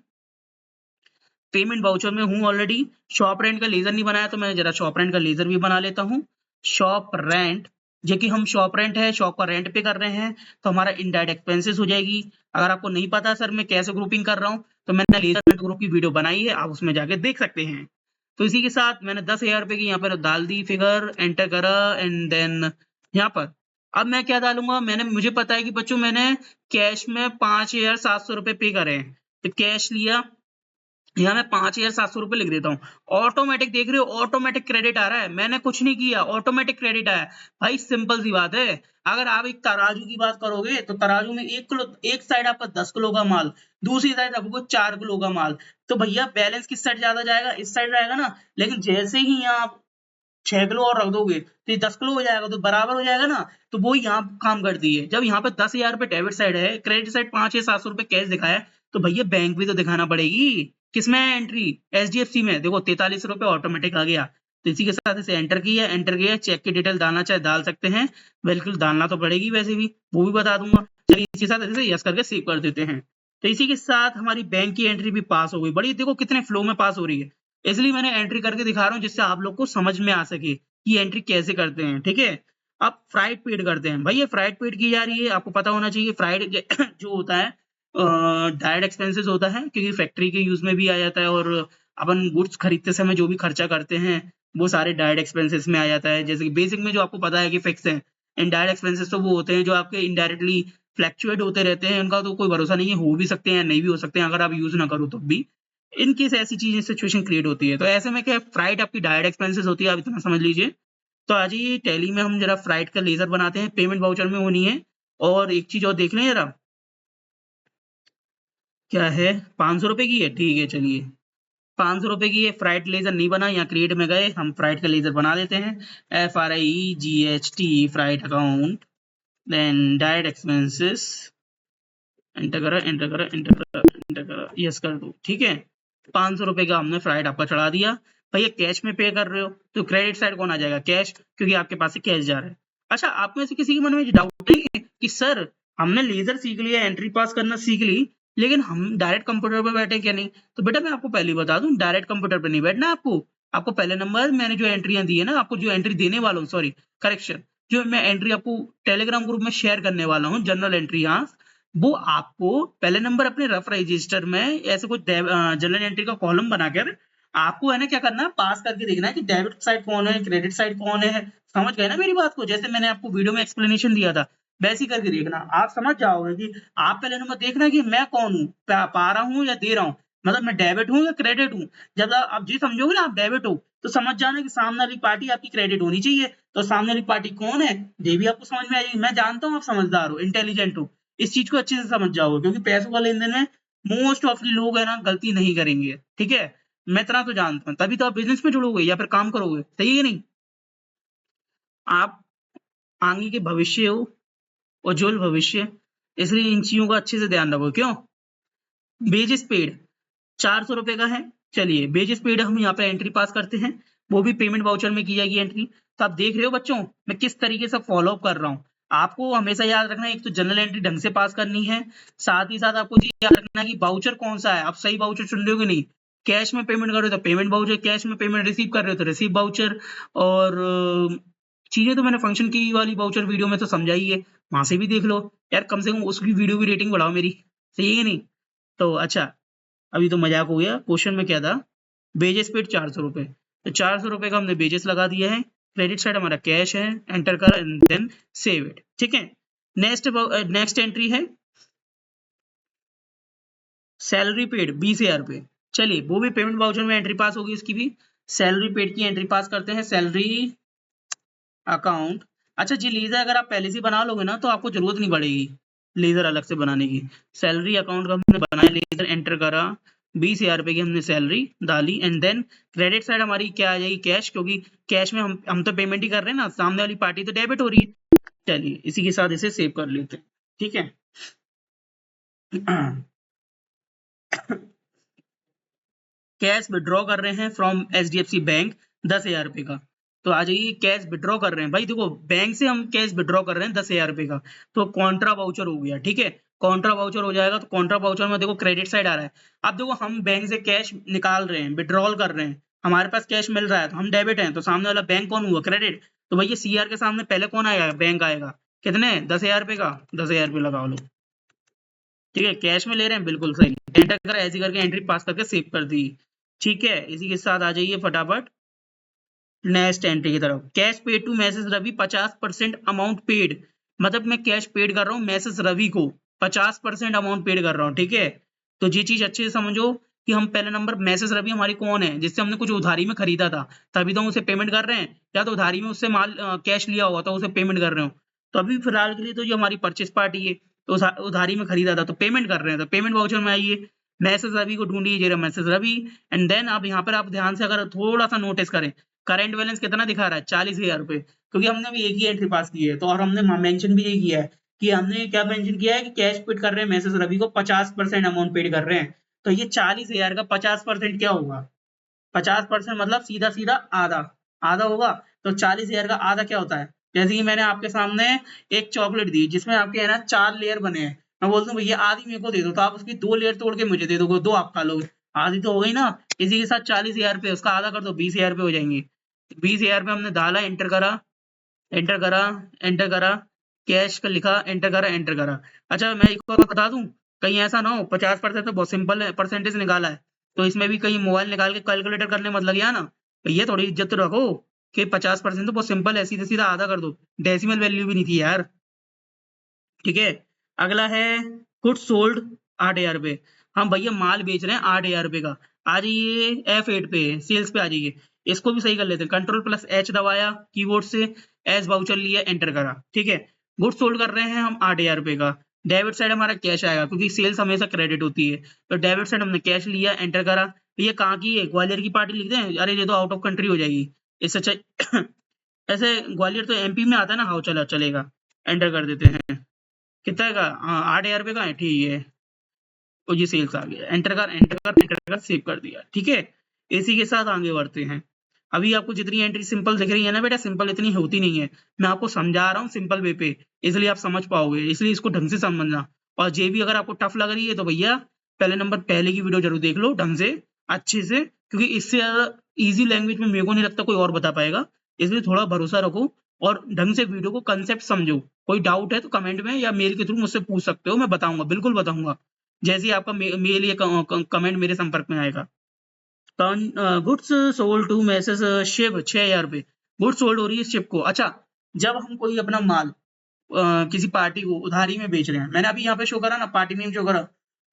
पेमेंट वाउचर में हूँ ऑलरेडी। शॉप रेंट का लेजर नहीं बनाया, तो मैं जरा शॉप रेंट का लेजर भी बना लेता हूँ। शॉप रेंट, जो कि हम शॉप रेंट है, शॉप का रेंट पे कर रहे हैं, तो हमारा इनडायरेक्ट एक्सपेंसेस हो जाएगी। अगर आपको नहीं पता सर मैं कैसे ग्रुपिंग कर रहा हूँ, तो मैंने लेजर रेंट ग्रुप की वीडियो बनाई है, आप उसमें जाके देख सकते हैं। तो इसी के साथ मैंने 10,000 रुपए की यहाँ पर डाल दी फिगर, एंटर करा एंड देन यहाँ पर अब मैं क्या डालूंगा? मुझे पता है कि बच्चों मैंने कैश में 5,700 रुपए पे करे हैं, तो कैश लिया, यहाँ मैं 5,700 रुपए लिख देता हूँ। ऑटोमेटिक देख रहे हो, ऑटोमेटिक क्रेडिट आ रहा है, मैंने कुछ नहीं किया, ऑटोमेटिक क्रेडिट आया। भाई सिंपल सी बात है। अगर आप एक तराजू की बात करोगे, तो तराजू में 1 किलो, एक साइड आपका 10 किलो का माल, दूसरी साइड आपको 4 किलो का माल, तो भैया बैलेंस किस साइड ज्यादा जाएगा? इस साइड जाएगा ना। लेकिन जैसे ही यहाँ 6 किलो और रख दोगे, तो ये 10 किलो हो जाएगा, तो बराबर हो जाएगा ना। तो वो यहाँ काम करती है। जब यहाँ पे 10,000 रुपए डेबिट साइड है, क्रेडिट साइड 5,700 रुपए कैश दिखाया है, तो भैया बैंक भी तो दिखाना पड़ेगी। किसमें है एंट्री? एचडीएफसी में। देखो 43 रुपए ऑटोमेटिक आ गया। तो इसी के साथ इसे एंटर किया, चेक की डिटेल डालना चाहे डाल सकते हैं, बिल्कुल डालना तो पड़ेगी वैसे भी, वो भी बता दूंगा। चलिए इसी के साथ इसे यस करके सेव कर देते हैं। तो इसी के साथ हमारी बैंक की एंट्री भी पास हो गई। बड़ी देखो कितने फ्लो में पास हो रही है, इसलिए मैंने एंट्री करके दिखा रहा हूँ, जिससे आप लोग को समझ में आ सके कि एंट्री कैसे करते हैं। ठीक है, अब फ्राइड पेड करते हैं। भाई ये फ्राइड पेड की जा रही है, आपको पता होना चाहिए। फ्राइड जो होता है डायरेक्ट एक्सपेंसेस होता है, क्योंकि फैक्ट्री के यूज में भी आ जाता है, और अपन गुड्स खरीदते समय जो भी खर्चा करते हैं, वो सारे डायरेक्ट एक्सपेंसेस में आ जाता है। जैसे कि बेसिक में जो आपको पता है कि फिक्स है, इनडायरेक्ट एक्सपेंसेस तो वो होते हैं जो आपके इनडायरेक्टली फ्लैक्चुएट होते रहते हैं, उनका तो कोई भरोसा नहीं है, हो भी सकते हैं या नहीं भी हो सकते हैं, अगर आप यूज ना करो तो भी। इन केस ऐसी चीजें सिचुएशन क्रिएट होती है, तो ऐसे में क्या फ्राइड आपकी डायरेक्ट एक्सपेंसेस होती है, आप इतना समझ लीजिए। तो आज ही टैली में हम जरा फ्राइड का लेजर बनाते हैं, पेमेंट वाउचर में होनी है। और एक चीज और देख लें जरा, क्या है? 500 रुपए की है, ठीक है चलिए। 500 रुपए की है, फ्राइड लेजर नहीं बना, यहाँ क्रिएट में गए, हम फ्राइड का लेजर बना देते हैं। FRIGHT freight account, then direct expenses, enter करा, यस कर दो। ठीक है, 500 रुपए का हमने फ्राइड आपका चढ़ा दिया। भैया कैश में पे कर रहे हो, तो क्रेडिट साइड कौन आ जाएगा? कैश, क्योंकि आपके पास से कैश जा रहा है। अच्छा, आप में से किसी के मन में डाउट नहीं है कि सर हमने लेजर सीख लिया, एंट्री पास करना सीख ली, लेकिन हम डायरेक्ट कंप्यूटर पे बैठे क्या नहीं? तो बेटा मैं आपको पहले ही बता दूं, डायरेक्ट कंप्यूटर पे नहीं बैठना आपको पहले नंबर मैंने जो एंट्रियां दी है ना, आपको जो एंट्री देने वाला हूँ, सॉरी करेक्शन, जो मैं एंट्री आपको टेलीग्राम ग्रुप में शेयर करने वाला हूँ, जनरल एंट्री, हाँ, वो आपको पहले नंबर अपने रफ रजिस्टर में ऐसे कुछ जनरल एंट्री का कॉलम बनाकर आपको है ना क्या करना है, पास करके देखना है कि डेबिट साइड कौन है, क्रेडिट साइड कौन है। समझ गए ना मेरी बात को? जैसे मैंने आपको वीडियो में एक्सप्लेनेशन दिया था, वैसे ही करके देखना, आप समझ जाओगे कि आप पहले नंबर देखना कि मैं कौन हूँ, पा रहा हूँ या दे रहा हूँ, मतलब मैं डेबिट हूँ या क्रेडिट हूँ। जब आप जी समझोगे ना आप डेबिट हो, तो समझ जाना कि सामने वाली पार्टी आपकी क्रेडिट होनी चाहिए। तो सामने वाली पार्टी कौन है, ये भी आपको समझ में आएगी। मैं जानता हूँ आप समझदार हो, इंटेलिजेंट हो, इस चीज को अच्छे से समझ जाओगे, क्योंकि पैसों का लेन देन में मोस्ट ऑफ लोग है ना गलती नहीं करेंगे। ठीक है, मैं इतना तो जानता हूँ, तभी तो आप बिजनेस में जुड़ोगे या फिर काम करोगे, सही है नहीं? आप आगे के भविष्य हो, उज्जवल भविष्य, इसलिए इन चीजों का अच्छे से ध्यान रखो। क्यों? बेजिस पेड 400 रुपए का है। चलिए बेजिस पेड हम यहाँ पे एंट्री पास करते हैं, वो भी पेमेंट वाउचर में की जाएगी एंट्री। तो आप देख रहे हो बच्चों मैं किस तरीके से फॉलो अप कर रहा हूँ। आपको हमेशा याद रखना है, एक तो जनरल एंट्री ढंग से पास करनी है, साथ ही साथ आपको ये याद रखना है कि वाउचर कौन सा है, आप सही वाउचर चुन रहे हो कि नहीं। कैश में पेमेंट कर रहे हो तो पेमेंट वाउचर, कैश में पेमेंट रिसीव कर रहे हो तो रिसीव वाउचर। और चीजें तो मैंने फंक्शन की वाली वाउचर वीडियो में तो समझाई है, वहां से भी देख लो यार, कम से कम उसकी वीडियो की रेटिंग बढ़ाओ मेरी, सही है कि नहीं। तो अच्छा, अभी तो मजाक हो गया, क्वेश्चन में क्या था, बेजेस पेड 400 रुपए, तो 400 रुपए का हमने बेजेस लगा दिया है, क्रेडिट साइड हमारा कैश है, एंटर कर एंड देन सेव इट, ठीक है। नेक्स्ट नेक्स्ट एंट्री है सैलरी पेड 20,000 पे, चलिए वो भी पेमेंट वाउचर में एंट्री पास होगी, इसकी भी सैलरी पेड की एंट्री पास करते हैं, सैलरी अकाउंट। अच्छा जी, लीजर अगर आप पहले से बना लोगे ना तो आपको जरूरत नहीं पड़ेगी लीजर अलग से बनाने की। सैलरी अकाउंट का हमने बनाया, लीजर एंटर करा, 20,000 रुपए की हमने सैलरी डाली एंड देन क्रेडिट साइड हमारी क्या आ जाएगी, कैश, क्योंकि कैश में हम तो पेमेंट ही कर रहे हैं ना, सामने वाली पार्टी तो डेबिट हो रही है। चलिए इसी के साथ इसे सेव कर लेते हैं, ठीक है। कैश विड्रॉ कर रहे हैं फ्रॉम एचडीएफसी बैंक 10,000 रुपए का, तो आ जाइए कैश विड्रॉ कर रहे हैं भाई, देखो बैंक से हम कैश विड्रॉ कर रहे हैं 10,000 रुपए का, तो कॉन्ट्रा वाउचर हो गया, ठीक है। कॉन्ट्रा वाउचर हो जाएगा, तो कॉन्ट्रा वाउचर में देखो क्रेडिट साइड आ रहा है। अब देखो हम बैंक से कैश निकाल रहे हैं, विड्रॉल कर रहे हैं, हमारे पास कैश मिल रहा है, तो हम डेबिट हैं, तो सामने वाला बैंक कौन हुआ, क्रेडिट। तो भैया सीआर के सामने पहले कौन आएगा, बैंक आएगा। कितने, 10,000 रुपए का, 10,000 रुपये लगाओ लो, ठीक है। कैश में ले रहे हैं, बिल्कुल सही, एंटर कर, ऐसी करके एंट्री पास करके सेव कर दी, ठीक है। इसी के साथ आ जाइए फटाफट नेक्स्ट एंट्री की तरफ, cash paid to messrs Ravi 50% amount paid, मतलब मैं कैश पेड कर रहा हूँ मैसेज रवि को, 50% अमाउंट पेड कर रहा हूँ, ठीक है। तो ये चीज अच्छे से समझो कि हम पहले नंबर मैसेज रवि हमारी कौन है, जिससे हमने कुछ उधारी में खरीदा था, तभी तो हम उसे पेमेंट कर रहे हैं, या तो उधारी में उससे माल कैश लिया हुआ तो उसे पेमेंट कर रहे हो। तो अभी फिलहाल के लिए तो ये हमारी परचेस पार्टी है, तो उधारी में खरीदा था तो पेमेंट कर रहे हैं, तो पेमेंट वाउचर में आइए, मैसेज रवि को ढूंढिए, ये मैसेज रवि, एंड देन आप यहाँ पर आप ध्यान से अगर थोड़ा सा नोटिस करें, करंट बैलेंस कितना दिखा रहा है, 40,000 रुपए, क्योंकि हमने अभी एक ही एंट्री पास की है, तो और हमने मेंशन भी यही किया है कि हमने क्या मेंशन किया है कि कैश पेड कर रहे हैं मैसेज रवि को, 50% अमाउंट पेड कर रहे हैं, तो ये 40,000 का 50% क्या होगा, 50% मतलब सीधा सीधा आधा, आधा होगा। तो 40,000 का आधा क्या होता है, जैसे कि मैंने आपके सामने एक चॉकलेट दी जिसमें आपके है ना 4 लेयर बने हैं, मैं बोलता हूँ भैया आधी मेरे को दे दो, तो आप उसकी 2 लेयर तोड़ के मुझे दे दोगे, 2 आप खा लोगे, आधी तो हो गई ना। इसी के साथ 40,000 रुपये उसका आधा कर दो, 20,000 रुपये हो जाएंगे। 20,000 रुपये हमने डाला, एंटर करा, एंटर करा, एंटर करा, कैश का लिखा, एंटर करा, एंटर करा। अच्छा मैं एक और बता दूं, कहीं ऐसा ना हो 50% तो बहुत सिंपल है, परसेंटेज निकाला है, तो इसमें भी कहीं मोबाइल निकाल के कैलकुलेटर करने मत लग गया ना, तो ये थोड़ी इज्जत तो रखो कि 50% तो बहुत सिंपल है, सीधा सीधा आधा कर दो, डेसिमल वैल्यू भी नहीं थी यार, ठीक है। अगला है गुड सोल्ड 8,000 रुपये, हम भैया माल बेच रहे हैं 8,000 रुपये का, आ जाइए F8 पे, सेल्स पे आ जाइए, इसको भी सही कर लेते हैं, कंट्रोल+H दबाया कीबोर्ड से, एज वाउचर लिया, एंटर करा, ठीक है। गुड सोल्ड कर रहे हैं हम 8,000 रुपये का, डेबिट साइड हमारा कैश आएगा क्योंकि सेल्स हमेशा क्रेडिट होती है, तो डेबिट साइड हमने कैश लिया, एंटर करा। ये कहाँ की है, ग्वालियर की पार्टी लिख दें, अरे ये तो आउट ऑफ कंट्री हो जाएगी, इससे अच्छा ऐसे ग्वालियर तो एमपी में आता है ना, हाँ चलो चलेगा, एंटर कर देते हैं, कितना का, हाँ 8,000 रुपये का है, ठीक है। तो ये सेल्स आ गया, एंटर कर, एंटर कर, एंटर कर, सेव कर दिया, ठीक है। इसी के साथ आगे बढ़ते हैं। अभी आपको जितनी एंट्री सिंपल दिख रही है ना बेटा, सिंपल इतनी होती नहीं है, मैं आपको समझा रहा हूँ सिंपल वे पे, इसलिए आप समझ पाओगे, इसलिए इसको ढंग से समझना। और जे भी अगर आपको टफ लग रही है तो भैया पहले नंबर पहले की वीडियो जरूर देख लो ढंग से, अच्छे से, क्योंकि इससे ज्यादा ईजी लैंग्वेज में मेरे को नहीं लगता कोई और बता पाएगा, इसलिए थोड़ा भरोसा रखो और ढंग से वीडियो को कंसेप्ट समझो। कोई डाउट है तो कमेंट में या मेल के थ्रू मुझसे पूछ सकते हो, मैं बताऊंगा, बिल्कुल बताऊंगा, जैसे ही आपका मेल या कमेंट मेरे संपर्क में आएगा। Goods sold to messrs Shiv 6,000 रुपये, गुड्स सोल्ड हो रही है शिव को। अच्छा, जब हम कोई अपना माल किसी पार्टी को उधारी में बेच रहे हैं, मैंने अभी यहाँ पे शो करा ना, पार्टी नेम शो करा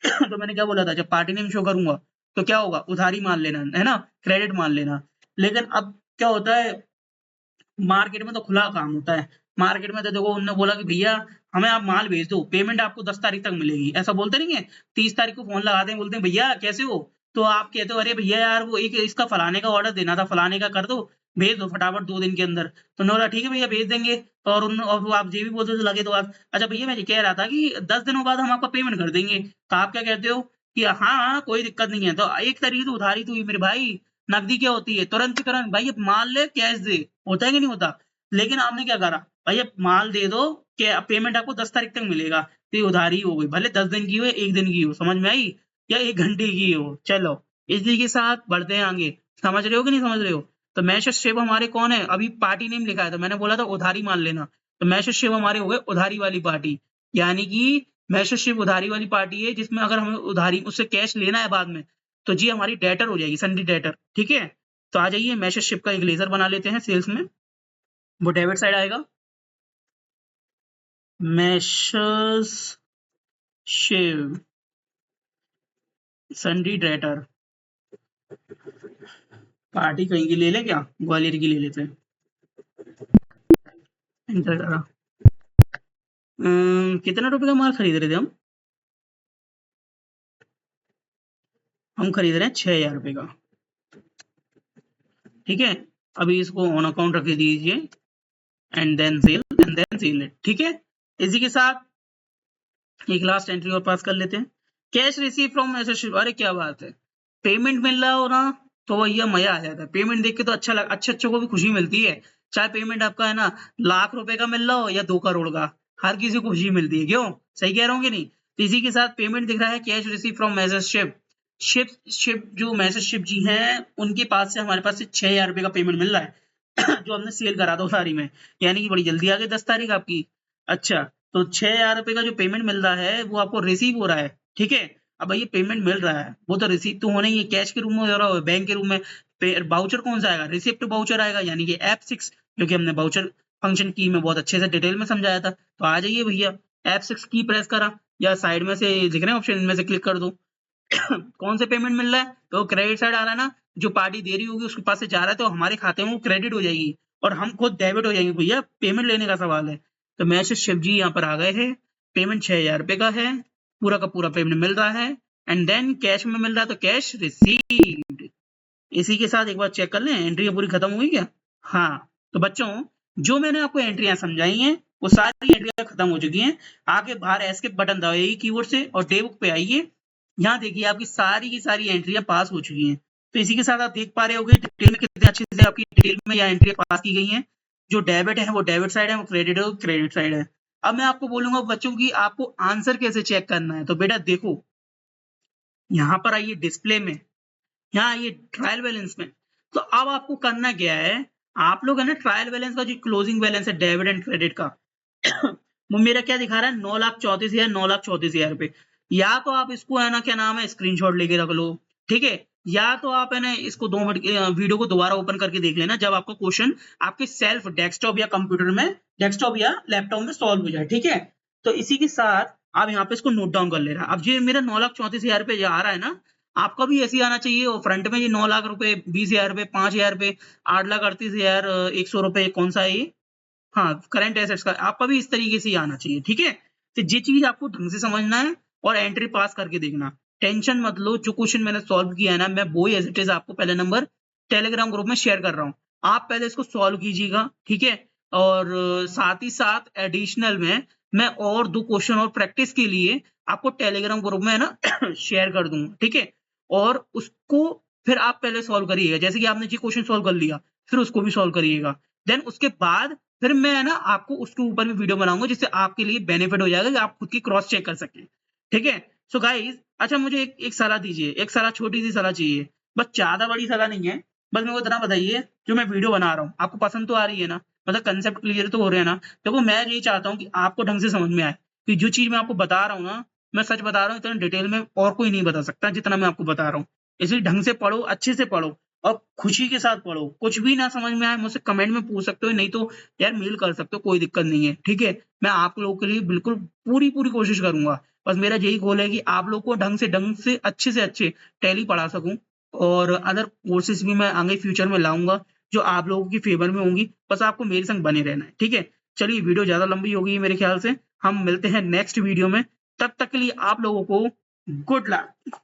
तो मैंने क्या बोला था, जब पार्टी नेम शो करूंगा तो क्या होगा, उधारी मान लेना है ना, क्रेडिट मान लेना। लेकिन अब क्या होता है, मार्केट में तो खुला काम होता है, मार्केट में तो देखो उन्होंने बोला कि भैया हमें आप माल भेज दो, पेमेंट आपको 10 तारीख तक मिलेगी, ऐसा बोलते नहीं है। 30 तारीख को फोन लगाते हैं, बोलते हैं भैया कैसे हो, तो आप कहते हो अरे भैया यार वो एक इसका फलाने का ऑर्डर देना था, फलाने का कर दो, भेज दो फटाफट 2 दिन के अंदर। तो उन्होंने बोला ठीक है भैया भेज देंगे, तो और वो आप ये भी बोलते तो लगे तो आप, अच्छा भैया मैं ये कह रहा था कि 10 दिनों बाद हम आपका पेमेंट कर देंगे, तो आप क्या कहते हो कि हाँ हाँ कोई दिक्कत नहीं है। तो एक तरीके से उधारी तो हुई मेरे भाई, नकदी क्या होती है, तुरंत की तुरंत भाई माल ले कैश दे, होता है कि नहीं होता। लेकिन आपने क्या करा, भैया माल दे दो, क्या पेमेंट आपको 10 तारीख तक मिलेगा, तो ये उधारी हो गई, भले 10 दिन की हो, 1 दिन की हो, समझ में आई, या 1 घंटे की हो। चलो इसी के साथ बढ़ते हैं आगे, समझ रहे हो कि नहीं समझ रहे हो। तो मैसेज शिव हमारे कौन है, अभी पार्टी नेम लिखा है, तो मैंने बोला था उधारी मान लेना, तो मैसेज शिप हमारे हो गए उधारी वाली पार्टी, यानी कि मैसेज शिप उधारी वाली पार्टी है जिसमें अगर हमें उधारी उससे कैश लेना है बाद में, तो जी हमारी डेटर हो जाएगी, सन्डी डेटर। ठीक है, तो आ जाइए मैसेज शिप का एक लेजर बना लेते हैं सेल्स में, वो डेबिट साइड आएगा। मैसेज शिप सन्डी डेटर पार्टी कहीं की ले ले, क्या ग्वालियर की ले लेते हैं, एंटर करा। कितना रुपए का माल खरीद रहे थे हम खरीद रहे हैं 6,000 रुपए का। ठीक है, अभी इसको ऑन अकाउंट रख दीजिए एंड देन सेल इट। ठीक है, इसी के साथ एक लास्ट एंट्री और पास कर लेते हैं, cash receive from message ship. अरे क्या बात है, पेमेंट मिल रहा हो ना तो भैया मजा आ जाता है, पेमेंट देख के तो अच्छा अच्छे को भी खुशी मिलती है, चाहे पेमेंट आपका है ना लाख रुपए का मिल रहा हो या 2 करोड़ का, हर किसी को खुशी मिलती है, क्यों, सही कह रहा हूँ कि नहीं। तो इसी के साथ पेमेंट दिख रहा है, cash receive from message ship. Ship जो मैसेज शिप जी हैं उनके पास से हमारे पास से 6,000 रुपए का पेमेंट मिल रहा है जो हमने सेल करा था उधारी में, यानी कि बड़ी जल्दी आ गई 10 तारीख आपकी। अच्छा, तो 6,000 रुपए का जो पेमेंट मिल रहा है वो आपको रिसीव हो रहा है। ठीक है, अब ये पेमेंट मिल रहा है वो तो रिसीव तो होना ही है, कैश के रूप में हो रहा है, बैंक के रूप में। बाउचर कौन सा आएगा, रिसिप्ट बाउचर आएगा, यानी कि F6, क्योंकि हमने बाउचर फंक्शन की में बहुत अच्छे से डिटेल में समझाया था। तो आ जाइए भैया, F6 की प्रेस करा या साइड में से दिख रहे हैं ऑप्शन, इनमें से क्लिक कर दो कौन से पेमेंट मिल रहा है, तो क्रेडिट साइड आ रहा है ना, जो पार्टी दे रही होगी उसके पास से जा रहा है तो हमारे खाते में वो क्रेडिट हो जाएगी और हम खुद डेबिट हो जाएंगे, भैया पेमेंट लेने का सवाल है। तो मैसेज शिव जी यहाँ पर आ गए हैं, पेमेंट 6,000 रुपए का है, पूरा का पूरा पेमेंट मिल रहा है एंड देन कैश में मिल रहा है, तो कैश रिसीव्ड। इसी के साथ एक बार चेक कर लें, एंट्री पूरी खत्म हुई क्या। हाँ, तो बच्चों जो मैंने आपको एंट्रियां समझाई हैं वो सारी एंट्रियां खत्म हो चुकी हैं। आगे बाहर एस्केप बटन दबाइए कीबोर्ड से और डे बुक पे आइए, यहाँ देखिए आपकी सारी की सारी एंट्रियां पास हो चुकी हैं। तो इसी के साथ आप देख पा रहे होंगे डिटेल में कितने अच्छे से आपकी डिटेल में यह एंट्रियां पास की गई हैं। जो डेबिट है वो डेबिट साइड है, वो क्रेडिट है वो क्रेडिट साइड है। अब मैं आपको बोलूंगा बच्चों की आपको आंसर कैसे चेक करना है, तो बेटा देखो यहाँ पर आइए डिस्प्ले में, यहाँ आइए ट्रायल बैलेंस में। तो अब आपको करना क्या है, आप लोग है ना ट्रायल बैलेंस का जो क्लोजिंग बैलेंस है डेबिट एंड क्रेडिट का वो मेरा क्या दिखा रहा है 9,34,000 रुपए। या तो आप इसको है ना क्या नाम है स्क्रीनशॉट लेके रख लो, ठीक है, या तो आप है ना इसको 2 मिनट वीडियो को दोबारा ओपन करके देख लेना जब आपका क्वेश्चन आपके सेल्फ डेस्कटॉप या कंप्यूटर में, डेस्कटॉप या लैपटॉप में सॉल्व हो जाए। ठीक है, तो इसी के साथ आप यहाँ पे इसको नोट डाउन कर लेना। अब ये मेरा 9,34,000 रुपए आ रहा है ना, आपका भी ऐसे ही आना चाहिए और फ्रंट में ये 9 लाख रुपए, 20,000 रुपए, 5,000 रुपए, 8,38,100 रुपए, कौन सा है ये, हाँ करंट एसेट्स का, आपका भी इस तरीके से ही आना चाहिए। ठीक है, तो ये चीज आपको ढंग से समझना है और एंट्री पास करके देखना, टेंशन मत लो। जो क्वेश्चन मैंने सॉल्व किया है ना, मैं वो एज इट इज आपको पहले नंबर टेलीग्राम ग्रुप में शेयर कर रहा हूँ, आप पहले इसको सॉल्व कीजिएगा। ठीक है, और साथ ही साथ एडिशनल में मैं और 2 क्वेश्चन और प्रैक्टिस के लिए आपको टेलीग्राम ग्रुप में है ना शेयर कर दूंगा। ठीक है, और उसको फिर आप पहले सॉल्व करिएगा, जैसे कि आपने ये क्वेश्चन सॉल्व कर लिया फिर उसको भी सॉल्व करिएगा, देन उसके बाद फिर मैं है ना आपको उसके ऊपर भी वीडियो बनाऊंगा जिससे आपके लिए बेनिफिट हो जाएगा कि आप खुद की क्रॉस चेक कर सकें। ठीक है, सो गाइस अच्छा मुझे एक सलाह दीजिए, एक सलाह छोटी सी सलाह चाहिए, बस ज्यादा बड़ी सलाह नहीं है, बस मेरे को इतना बताइए जो मैं वीडियो बना रहा हूँ आपको पसंद तो आ रही है ना, मतलब कंसेप्ट क्लियर तो हो रहे हैं ना। देखो मैं यही चाहता हूँ कि आपको ढंग से समझ में आए कि जो चीज मैं आपको बता रहा हूँ ना, मैं सच बता रहा हूँ, इतना डिटेल में और कोई नहीं बता सकता जितना मैं आपको बता रहा हूँ। इसलिए ढंग से पढ़ो, अच्छे से पढ़ो और खुशी के साथ पढ़ो। कुछ भी ना समझ में आए मुझसे कमेंट में पूछ सकते हो, नहीं तो यार मेल कर सकते हो, कोई दिक्कत नहीं है। ठीक है, मैं आप लोगों के लिए बिल्कुल पूरी कोशिश करूंगा। बस मेरा यही गोल है कि आप लोग को ढंग से अच्छे टैली पढ़ा सकूं और अदर कोर्सेज भी मैं आगे फ्यूचर में लाऊंगा जो आप लोगों की फेवर में होंगी। बस आपको मेरे संग बने रहना है। ठीक है, चलिए वीडियो ज्यादा लंबी हो गई है मेरे ख्याल से, हम मिलते हैं नेक्स्ट वीडियो में, तब तक के लिए आप लोगों को गुड लक।